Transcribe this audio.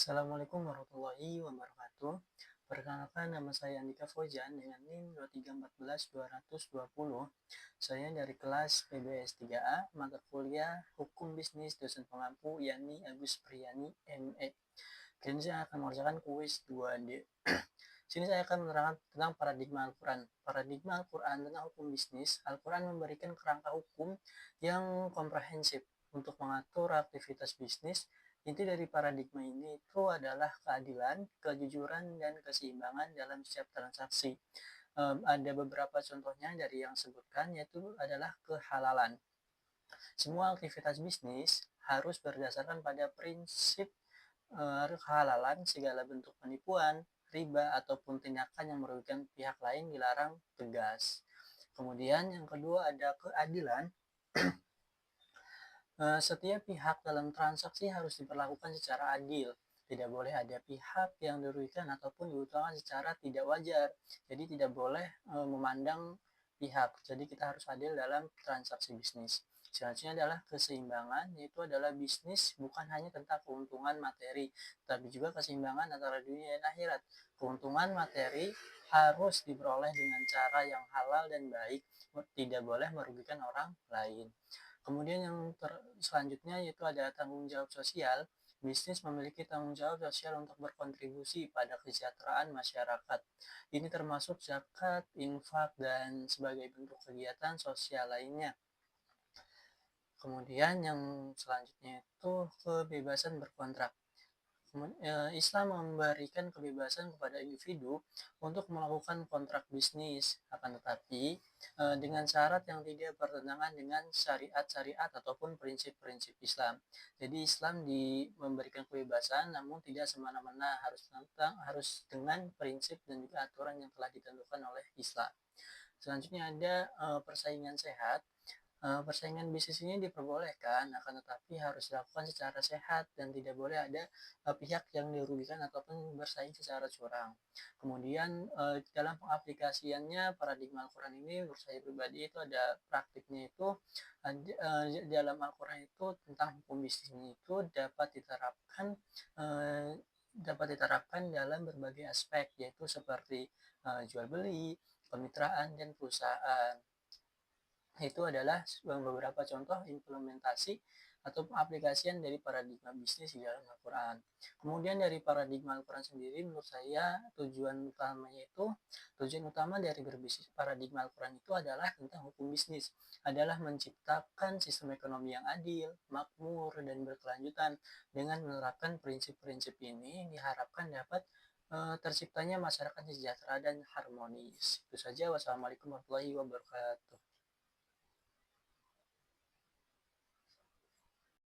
Assalamualaikum warahmatullahi wabarakatuh. Perkenalkan, nama saya Andika Fauzan dengan NIM 2314220. Saya dari kelas PBS 3A, mata kuliah Hukum Bisnis Dosen Pengampu Yani Agus Priyani ME. Kini saya akan mengerjakan kuis 2D. Sini saya akan menerangkan tentang paradigma Al-Quran. Paradigma Al-Quran tentang hukum bisnis. Al-Quran memberikan kerangka hukum yang komprehensif untuk mengatur aktivitas bisnis. Inti dari paradigma ini itu adalah keadilan, kejujuran, dan keseimbangan dalam setiap transaksi. Ada beberapa contohnya dari yang sebutkan, yaitu adalah kehalalan. Semua aktivitas bisnis harus berdasarkan pada prinsip kehalalan. Segala bentuk penipuan, riba, ataupun tindakan yang merugikan pihak lain dilarang tegas. Kemudian yang kedua ada keadilan. Setiap pihak dalam transaksi harus diperlakukan secara adil. Tidak boleh ada pihak yang dirugikan ataupun diuntungkan secara tidak wajar. Jadi tidak boleh memandang pihak. Jadi kita harus adil dalam transaksi bisnis. Selanjutnya adalah keseimbangan, yaitu adalah bisnis bukan hanya tentang keuntungan materi, tapi juga keseimbangan antara dunia dan akhirat. Keuntungan materi harus diperoleh dengan cara yang halal dan baik, tidak boleh merugikan orang lain. Kemudian yang selanjutnya yaitu ada tanggung jawab sosial. Bisnis memiliki tanggung jawab sosial untuk berkontribusi pada kesejahteraan masyarakat. Ini termasuk zakat, infak, dan sebagai bentuk kegiatan sosial lainnya. Kemudian yang selanjutnya itu kebebasan berkontrak. Islam memberikan kebebasan kepada individu untuk melakukan kontrak bisnis, akan tetapi dengan syarat yang tidak bertentangan dengan syariat-syariat ataupun prinsip-prinsip Islam. Jadi Islam memberikan kebebasan, namun tidak semena-mena, harus dengan prinsip dan juga aturan yang telah ditentukan oleh Islam. Selanjutnya ada persaingan sehat. Persaingan bisnis ini diperbolehkan, akan tetapi harus dilakukan secara sehat dan tidak boleh ada pihak yang dirugikan ataupun bersaing secara curang. Kemudian dalam pengaplikasiannya paradigma Al-Quran ini menurut saya pribadi itu ada praktiknya itu dalam Al-Quran itu tentang hukum bisnis itu dapat diterapkan dalam berbagai aspek, yaitu seperti jual beli, kemitraan, dan perusahaan. Itu adalah beberapa contoh implementasi atau aplikasian dari paradigma bisnis di dalam Al-Quran. Kemudian dari paradigma Al-Quran sendiri, menurut saya tujuan utama dari berbisnis paradigma Al-Quran itu adalah tentang hukum bisnis, adalah menciptakan sistem ekonomi yang adil, makmur, dan berkelanjutan. Dengan menerapkan prinsip-prinsip ini diharapkan dapat terciptanya masyarakat sejahtera dan harmonis. Itu saja. Wassalamualaikum warahmatullahi wabarakatuh.